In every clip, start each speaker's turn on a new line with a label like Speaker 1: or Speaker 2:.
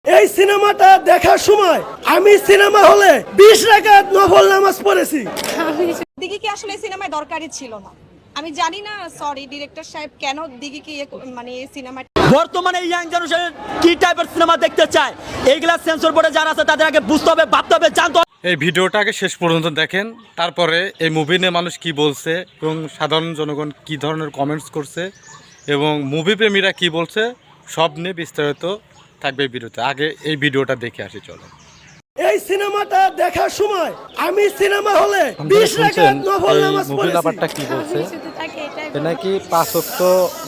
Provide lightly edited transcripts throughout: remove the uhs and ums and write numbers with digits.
Speaker 1: এই সিনেমাটা দেখার সময় আমি সিনেমা হলে 20 রাকাত নফল নামাজ পড়েছি।
Speaker 2: দিঘি কি আসলে সিনেমায় দরকারই ছিল না। আমি জানি না, সরি ডিরেক্টর সাহেব, কেন দিঘি কি মানে এই সিনেমা
Speaker 3: বর্তমানে ইয়াং জেনারেশন কি টাইপের সিনেমা দেখতে চায় এইগুলা সেন্সর বোর্ডে যারা আছে তাদের আগে বুঝতে হবে, ভাবতে হবে, জানতে হবে।
Speaker 4: এই ভিডিওটাকে শেষ পর্যন্ত দেখেন, তারপরে এই মুভি নিয়ে মানুষ কি বলছে এবং সাধারণ জনগণ কি ধরনের কমেন্টস করছে এবং মুভি প্রেমীরা কি বলছে সব নিয়ে বিস্তারিত থাকবে ভিডিওতে। আগে এই ভিডিওটা দেখে আসি চলো।
Speaker 1: এই সিনেমাটা দেখার সময় আমি সিনেমা হলে 20 রাকাত নফল নামাজ
Speaker 4: মুভি
Speaker 1: পড়েছি।
Speaker 4: লাভারটা কি বলছে নাকি 5 ওয়াক্ত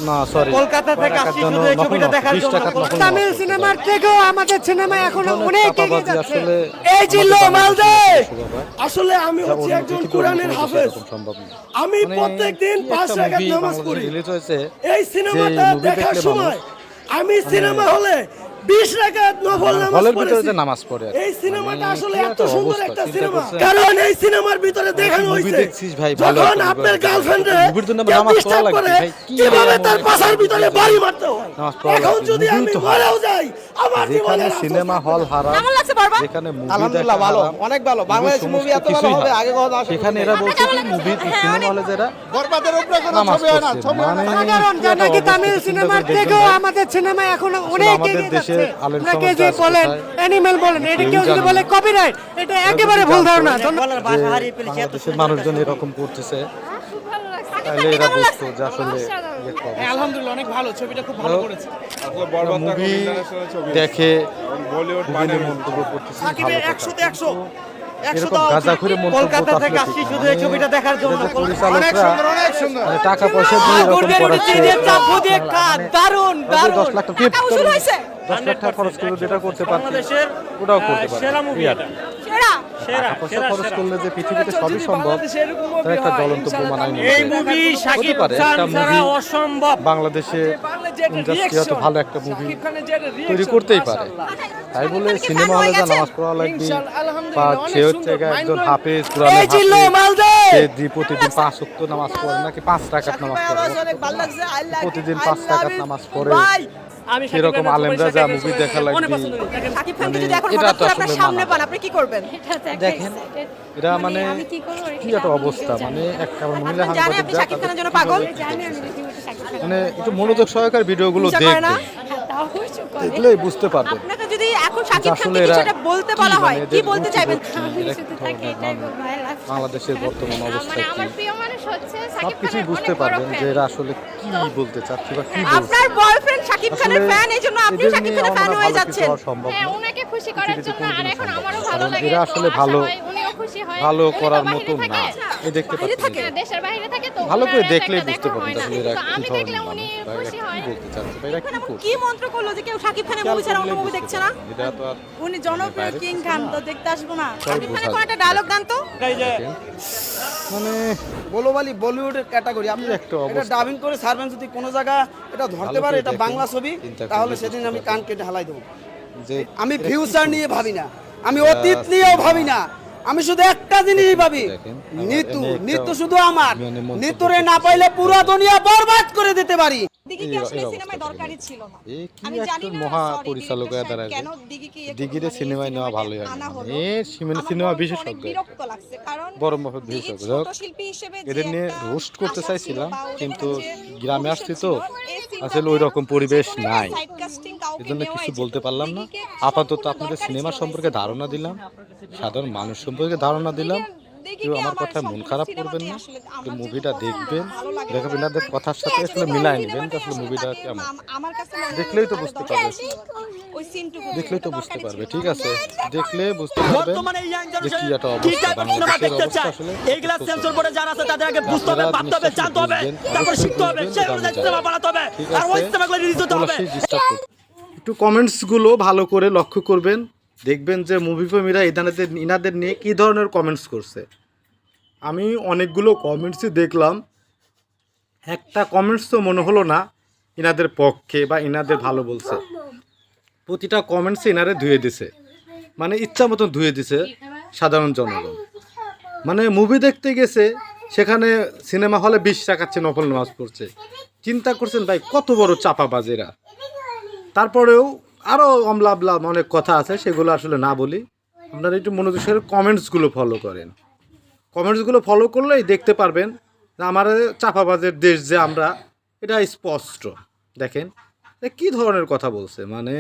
Speaker 4: না সরি
Speaker 5: কলকাতা থেকে আসছি শুধু এই ছবিটা দেখার জন্য।
Speaker 1: তামিল সিনেমার থেকেও আমাদের সিনেমা এখন অনেক এগিয়ে যাচ্ছে।
Speaker 4: আসলে
Speaker 1: এই জিল্লো মালদে আসলে আমি হচ্ছি একজন কোরআনের হাফেজ।
Speaker 4: সম্ভব না।
Speaker 1: আমি প্রত্যেকদিন 5 রাকাত নামাজ পড়ি।
Speaker 4: রিলিজ হয়েছে
Speaker 1: এই সিনেমাটা দেখার সময় আমি সিনেমা হলে 20 রাকাত নফল নামাজ
Speaker 4: হলের ভিতরে
Speaker 1: পড়েছি।
Speaker 4: যে নামাজ পড়ে
Speaker 1: এই সিনেমাটা আসলে
Speaker 4: কি
Speaker 1: এত সুন্দর
Speaker 4: অবস্থা,
Speaker 1: একটা
Speaker 4: চিন্তা
Speaker 1: সিনেমা,
Speaker 4: করছেন?
Speaker 1: কারণ এই সিনেমার ভিতরে দেখানো
Speaker 4: মুভি
Speaker 1: হয়েছে
Speaker 4: দেখছিস ভাই, ভালো
Speaker 1: যখন
Speaker 4: একটা
Speaker 1: আপনার
Speaker 4: মুভি।
Speaker 1: গার্লফ্রেন্ডে
Speaker 4: মুভির জন্য নামাজ পড়া লাগবে ভাই, কি
Speaker 1: কিভাবে তার
Speaker 4: এমন
Speaker 1: পাশার ভিতরে বাড়ি মারতে হয়।
Speaker 4: নামাজ পড়া
Speaker 1: এখন
Speaker 4: লাগবে,
Speaker 1: যদি
Speaker 4: মুভিও
Speaker 1: আমি
Speaker 4: তো
Speaker 1: মারাও যাই আমার
Speaker 4: যেখানে
Speaker 1: জীবনে
Speaker 4: সিনেমা হল হারাম,
Speaker 2: কেমন লাগছে বারবার?
Speaker 4: যেখানে মুভি
Speaker 5: আলহামদুলিল্লাহ ভালো, অনেক ভালো। বাংলাদেশি মুভি এত ভালো হবে আগে কখনো আশা
Speaker 4: সেখানে
Speaker 5: করিনি।
Speaker 4: এরা বলছে কি মুভি সিনেমা হলে যারা
Speaker 5: বরবাদের উপরে কোনো
Speaker 4: নামাজ
Speaker 5: ছবি হয় না,
Speaker 4: পড়ছে,
Speaker 5: ছবি হয় না।
Speaker 4: মানে
Speaker 1: কারণ
Speaker 4: কি
Speaker 1: জানা
Speaker 4: একটা
Speaker 1: কি
Speaker 4: অবস্থা,
Speaker 1: তামিল
Speaker 4: চিন্তা
Speaker 1: সিনেমার
Speaker 4: করে দেখবেন
Speaker 1: থেকেও
Speaker 4: ভাই।
Speaker 1: আমাদের সিনেমা এখন অনেক
Speaker 4: আমাদের
Speaker 1: এগিয়ে
Speaker 4: দেশের
Speaker 1: যাচ্ছে।
Speaker 4: আলেম
Speaker 1: আপনাকে
Speaker 4: সমাজ
Speaker 1: যে
Speaker 4: আছে
Speaker 1: বলেন
Speaker 4: কোথায়?
Speaker 1: অ্যানিমেল বলেন, এটা কেউ যদি
Speaker 4: জানে
Speaker 1: বলে
Speaker 4: না।
Speaker 1: কপিরাইট, এটা একেবারে ভুল ধারণা।
Speaker 4: বাংলাদেশের মানুষজন এরকম করতেছে, তাহলে এরা বুঝতো যে আসলে
Speaker 5: আলহামদুলিল্লাহ অনেক ভালো, ছবিটা খুব ভালো করেছে।
Speaker 4: মুভি দেখে মুভি নিয়ে মন্তব্য করতেছে
Speaker 5: সাকিবের
Speaker 4: ভালো
Speaker 5: 100 তে
Speaker 4: কথা।
Speaker 5: 100 100
Speaker 4: এরকম
Speaker 5: দাও।
Speaker 4: গাঁজাখুরি মন্তব্য
Speaker 5: কলকাতা
Speaker 4: তো
Speaker 5: থেকে
Speaker 4: আসলে
Speaker 5: আসছি
Speaker 4: ঠিক
Speaker 5: শুধু
Speaker 4: না।
Speaker 5: এই ছবিটা দেখার জন্য।
Speaker 4: এটা যে পরিচালকরা
Speaker 5: অনেক সুন্দর, অনেক সুন্দর।
Speaker 4: মানে টাকা পয়সা দিয়ে এরকম করাচ্ছে,
Speaker 5: দারুন
Speaker 4: তবে 10 লাখ টাকা
Speaker 2: উসুল হয়েছে
Speaker 4: 10 লাখ টাকা খরচ করে যেটা করতে পারছে ওটাও করতে পারছে।
Speaker 2: সেরা
Speaker 4: টাকা পয়সা খরচ করলে যে পৃথিবীতে সবই সম্ভব তার একটা জ্বলন্ত প্রমাণ আমি
Speaker 5: এই মুভি সাকিব
Speaker 4: পারে
Speaker 5: খান
Speaker 4: একটা
Speaker 5: ছাড়া
Speaker 4: মুভি
Speaker 5: অসম্ভব।
Speaker 4: বাংলাদেশে ইন্ডাস্ট্রি এত ভালো একটা মুভি তৈরি করতেই পারে, তাই বলে সিনেমা হলে যা নামাজ পড়া লাগবে বা সে হচ্ছে একজন হাফেজ কোরআনের হাফেজ, সে প্রতিদিন 5 ওয়াক্ত নামাজ পড়ে নাকি 5 রাকাত নামাজ পড়ে, প্রতিদিন 5 রাকাত নামাজ পড়ে সেরকম আলেমরা যা মুভি দেখা লাগবে।
Speaker 2: সাকিব খানকে যদি এখন
Speaker 4: এটা
Speaker 2: হঠাৎ
Speaker 4: তো
Speaker 2: করে আপনার
Speaker 4: আসলে
Speaker 2: সামনে
Speaker 4: মানা
Speaker 2: পান, আপনি কি করবেন?
Speaker 4: দেখেন এরা মানে কি একটা অবস্থা, মানে একটা মহিলা
Speaker 2: আপনি জানেন
Speaker 4: সাংবাদিক
Speaker 2: আপনি
Speaker 4: যা
Speaker 2: সাকিব খানের জন্য পাগল?
Speaker 4: মানে একটু মনোযোগ সহকারে ভিডিওগুলো
Speaker 2: হিংসা করে না?
Speaker 4: দেখবেন, দেখলেই বুঝতে পারবেন
Speaker 2: আপনাকে যদি এখন সাকিব
Speaker 4: আসলে
Speaker 2: খানকে
Speaker 4: এরা
Speaker 2: কিছুটা বলতে
Speaker 4: কি
Speaker 2: বলা হয়,
Speaker 4: মানে
Speaker 2: কি
Speaker 4: এদের
Speaker 2: বলতে চাইবেন?
Speaker 4: এরা কি ধরনের মানুষ, বাংলাদেশের বর্তমান অবস্থা কি, সবকিছুই বুঝতে পারবেন যে এরা আসলে কি বলতে চাচ্ছে বা কি বলছে।
Speaker 2: আপনার বয়ফ্রেন্ড সাকিব খানের
Speaker 4: আসলে
Speaker 2: ফ্যান, এইজন্য আপনি
Speaker 4: এদের
Speaker 2: সাকিব
Speaker 4: নিয়ে
Speaker 2: খানের ফ্যান
Speaker 4: আমরা
Speaker 2: হয়ে
Speaker 4: ভালো কিছু
Speaker 2: যাচ্ছেন।
Speaker 4: হওয়া সম্ভব না।
Speaker 6: ওনাকে খুশি করার জন্য আর এখন আমারও ভালো
Speaker 4: কারণ
Speaker 6: লাগে।
Speaker 4: এরা আসলে ভালো
Speaker 6: উনিও খুশি হয়।
Speaker 4: ভালো
Speaker 6: উনি তো
Speaker 4: করার
Speaker 6: বাইরে
Speaker 4: মতন
Speaker 6: থাকে।
Speaker 4: না, এই দেখতে
Speaker 2: বাইরে
Speaker 4: পাচ্ছেন
Speaker 2: থাকে?
Speaker 6: হ্যাঁ, দেশের বাইরে থাকে তো
Speaker 4: ভালো করে
Speaker 6: ওনার
Speaker 4: দেখলেই
Speaker 6: একটা
Speaker 4: বুঝতে
Speaker 6: দেখা
Speaker 4: পারবেন
Speaker 6: হয় না।
Speaker 4: আসলে এরা
Speaker 6: তো
Speaker 4: কি
Speaker 6: আমি
Speaker 4: ধরনের
Speaker 6: দেখলে
Speaker 4: মানুষ
Speaker 6: উনি
Speaker 4: বা এরা
Speaker 6: খুশি হয়।
Speaker 4: কি বলতে চাচ্ছে বা এরা কি করছে।
Speaker 2: কি মন্ত্র করলো যে কেউ সাকিব খানের
Speaker 4: খেয়াল
Speaker 2: মুভি ছাড়া অন্য
Speaker 4: করলেই
Speaker 2: মুভি
Speaker 4: বুঝতে
Speaker 2: দেখছে না?
Speaker 4: পারবেন। এটা তো আর
Speaker 2: উনি জনপ্রিয়
Speaker 4: বাইরে
Speaker 2: কিং
Speaker 4: কিছু
Speaker 2: খান,
Speaker 4: না।
Speaker 2: তো দেখতে আসবো না?
Speaker 4: সব
Speaker 2: সাকিব খানের
Speaker 4: বোঝা
Speaker 2: কোন একটা ডায়লগ গান তো?
Speaker 4: দেখেন, মানে
Speaker 5: গ্লোবালি বলিউডের ক্যাটাগরি, আপনি
Speaker 4: একটা
Speaker 5: এটা
Speaker 4: অবস্থা।
Speaker 5: ডাবিং করে সার্ভেন যদি কোনো জায়গা এটা ধরতে
Speaker 4: ভালো
Speaker 5: পারে
Speaker 4: করে
Speaker 5: এটা
Speaker 4: দেখেন,
Speaker 5: বাংলা ছবি,
Speaker 4: চিন্তা করলে
Speaker 5: তাহলে
Speaker 4: বুঝতে
Speaker 5: সেদিন আমি
Speaker 4: পারবেন।
Speaker 5: কান কেটে হালাই দেবো।
Speaker 4: যে
Speaker 5: আমি
Speaker 4: এরা
Speaker 5: ফিউচার
Speaker 4: কি
Speaker 5: নিয়ে
Speaker 4: করছে।
Speaker 5: ভাবি না, আমি অতীত নিয়েও ভাবি না, আমি শুধু একটা জিনিসই ভাবি,
Speaker 4: দেখেন,
Speaker 5: নিতু
Speaker 4: এনে একটা
Speaker 5: নিতু শুধু আমার,
Speaker 4: মানে মন্তব্য
Speaker 5: নিতুরে না পাইলে পুরো দুনিয়া বরবাদ করে দিতে পারি।
Speaker 2: দিঘি কি
Speaker 4: এই
Speaker 2: আসলে
Speaker 4: অবস্থা
Speaker 2: সিনেমায়
Speaker 4: দেখেন।
Speaker 2: দরকারই ছিল না।
Speaker 4: এ কি
Speaker 2: আমি জানি
Speaker 4: একজন
Speaker 2: না,
Speaker 4: মহা
Speaker 2: sorry,
Speaker 4: পরিচালক
Speaker 2: director
Speaker 4: দ্বারা
Speaker 2: সাহেব, কেন দিঘিকে
Speaker 4: দিঘিরে
Speaker 2: মানে
Speaker 4: সিনেমায় নেওয়া
Speaker 2: সিনেমাটা
Speaker 4: ভালোই হয়
Speaker 2: আনা হলো?
Speaker 4: এ সিনেমা
Speaker 2: আমার বড় অনেক
Speaker 4: বিশেষজ্ঞ
Speaker 2: বিরক্ত লাগছে, কারণ
Speaker 4: বড় মহৎ
Speaker 2: দিঘির
Speaker 4: বিশেষজ্ঞ
Speaker 2: ছোট শিল্পী হিসেবে যে
Speaker 4: এদের নিয়ে
Speaker 2: একটা
Speaker 4: রোস্ট করতে
Speaker 2: আশা
Speaker 4: চাইছিলাম,
Speaker 2: ছিল বা ওদের
Speaker 4: কিন্তু
Speaker 2: যে
Speaker 4: গ্রামে
Speaker 2: ভবিষ্যৎ
Speaker 4: আসছি
Speaker 2: ছিল,
Speaker 4: তো
Speaker 2: এই সিনটাতে
Speaker 4: আসলে ওই রকম পরিবেশ
Speaker 2: যে কোনো
Speaker 4: নাই,
Speaker 2: একটা typecasting কাউকে
Speaker 4: এজন্য
Speaker 2: নেওয়াই
Speaker 4: কিছু
Speaker 2: যেত।
Speaker 4: বলতে পারলাম না।
Speaker 2: দিঘিকে
Speaker 4: আপাতত
Speaker 2: সম্পূর্ণ
Speaker 4: আপনাদের
Speaker 2: দরকারই
Speaker 4: সিনেমা
Speaker 2: ছিল না
Speaker 4: সম্পর্কে
Speaker 2: এই
Speaker 4: ধারণা
Speaker 2: সিনেমাটা।
Speaker 4: দিলাম, সাধারণ মানুষ সম্পর্কে ধারণা দিলাম।
Speaker 2: দিঘিকে
Speaker 4: কেউ আমার
Speaker 2: আমার
Speaker 4: কথা মন
Speaker 2: সম্পূর্ণ
Speaker 4: খারাপ
Speaker 2: সিনেমাটাই
Speaker 4: করবেন না,
Speaker 2: আসলে
Speaker 4: একটু
Speaker 2: আমার যে
Speaker 4: মুভিটা
Speaker 2: কথা
Speaker 4: দেখবেন,
Speaker 2: ভালো লাগে
Speaker 4: দেখবেন
Speaker 2: না।
Speaker 4: এনাদের কথার সাথে
Speaker 2: এই
Speaker 4: আসলে
Speaker 2: যে
Speaker 4: মিলাই
Speaker 2: সিনেমাটাই
Speaker 4: নেবেন যে আসলে
Speaker 2: আসলে
Speaker 4: মুভিটা
Speaker 2: তাকে
Speaker 4: কেমন,
Speaker 2: আমার কাছে মনে হয়
Speaker 4: দেখলেই তো
Speaker 2: আরো
Speaker 4: বুঝতে
Speaker 2: দরকার
Speaker 4: পারবে।
Speaker 2: ছিল। ওই সিনটুকু
Speaker 4: দেখলেই তো
Speaker 2: ওটা
Speaker 4: বুঝতে
Speaker 2: দরকারই
Speaker 4: পারবে,
Speaker 2: ছিল
Speaker 4: ঠিক
Speaker 2: না।
Speaker 4: আছে, দেখলে বুঝতে পারবেন
Speaker 3: বর্তমানে ইয়াং
Speaker 4: যে কি একটা
Speaker 3: জেনারেশন কি
Speaker 4: অবস্থা
Speaker 3: টাইপের সিনেমা
Speaker 4: বাংলাদেশের
Speaker 3: দেখতে
Speaker 4: অবস্থা
Speaker 3: চায়
Speaker 4: আসলে
Speaker 3: এইগুলা
Speaker 4: বুঝতে
Speaker 3: সেন্সর
Speaker 4: পারবেন।
Speaker 3: বোর্ডে যারা আছে তাদের আগে বুঝতে হবে,
Speaker 4: আপনারা
Speaker 3: ভাবতে হবে,
Speaker 4: জিনিসটা
Speaker 3: জানতে হবে,
Speaker 4: বুঝবেন,
Speaker 3: তারপর
Speaker 4: অবশ্যই
Speaker 3: শিখতে হবে,
Speaker 4: বুঝবেন,
Speaker 3: সেই
Speaker 4: যেটা
Speaker 3: অনুযায়ী
Speaker 4: আমি
Speaker 3: সিনেমা
Speaker 4: জানি।
Speaker 3: বানাতে হবে
Speaker 4: ঠিক
Speaker 3: আর ওই
Speaker 4: আছে,
Speaker 3: সিনেমাগুলো রিলিজ হতে হবে।
Speaker 4: অবশ্যই ডিস্টার্ব করতে একটু কমেন্টসগুলো ভালো করে লক্ষ্য করবেন, দেখবেন যে মুভি প্রেমীরা ইনাদের নিয়ে কী ধরনের কমেন্টস করছে। আমি অনেকগুলো কমেন্টসই দেখলাম, একটা কমেন্টস তো মনে হলো না ইনাদের পক্ষে বা ইনাদের ভালো বলছে। প্রতিটা কমেন্টসে ইনারে ধুয়ে দিছে, মানে ইচ্ছা মতন ধুয়ে দিছে সাধারণ জনগণ। মানে মুভি দেখতে গেছে, সেখানে সিনেমা হলে 20 টাকাচ্ছে নফল নামাজ পড়ছে। চিন্তা করছেন ভাই কত বড় চাপাবাজেরা। তারপরেও আরও অমলাবলাম অনেক কথা আছে, সেগুলো আসলে না বলি। আপনারা একটু মনোযোগ সহকারে কমেন্টসগুলো ফলো করেন। কমেন্টসগুলো ফলো করলেই দেখতে পারবেন যে আমার চাপাবাজের দেশ যে আমরা, এটা স্পষ্ট। দেখেন কী ধরনের কথা বলছে, মানে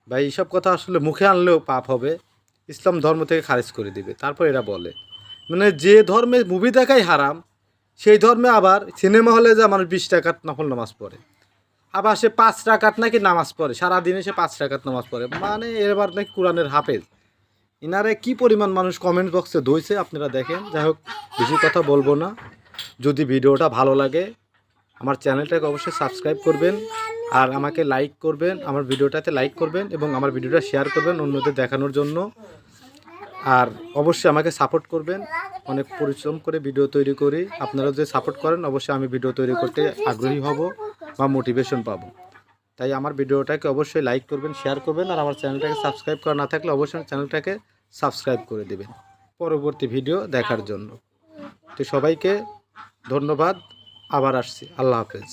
Speaker 4: ভাই এইসব কথা আসলে মুখে আনলেও পাপ হবে, ইসলাম ধর্ম থেকে খারিজ করে দিবে। তারপর এরা বলে মানে যে ধর্মে মুভি দেখাই হারাম, সেই ধর্মে আবার সিনেমা হলে যা মানুষ 20 টাকার নফল নামাজ পড়ে, আবার সে 5 টাকার নাকি নামাজ পড়ে, সারাদিনে সে 5 টাকার নামাজ পড়ে, মানে এবার নাকি কোরআনের হাফেজ। ইনারে কি পরিমাণ মানুষ কমেন্ট বক্সে দইছে আপনারা দেখেন। যাই হোক, বেশি কথা বলবো না। যদি ভিডিওটা ভালো লাগে আমার চ্যানেলটাকে অবশ্যই সাবস্ক্রাইব করবেন, আর আমাকে লাইক করবেন, আমার ভিডিওটাতে লাইক করবেন এবং আমার ভিডিওটা শেয়ার করবেন অন্যদের দেখানোর জন্য। আর অবশ্যই আমাকে সাপোর্ট করবেন, অনেক পরিশ্রম করে ভিডিও তৈরি করি। আপনারা যদি সাপোর্ট করেন অবশ্যই আমি ভিডিও তৈরি করতে আগ্রহী হব বা মোটিভেশন পাবো। তাই আমার ভিডিওটাকে অবশ্যই লাইক করবেন, শেয়ার করবেন, আর আমার চ্যানেলটাকে সাবস্ক্রাইব করা না থাকলে অবশ্যই চ্যানেলটাকে সাবস্ক্রাইব করে দেবেন পরবর্তী ভিডিও দেখার জন্য। তো সবাইকে ধন্যবাদ, আবার আসছি, আল্লাহ হাফেজ।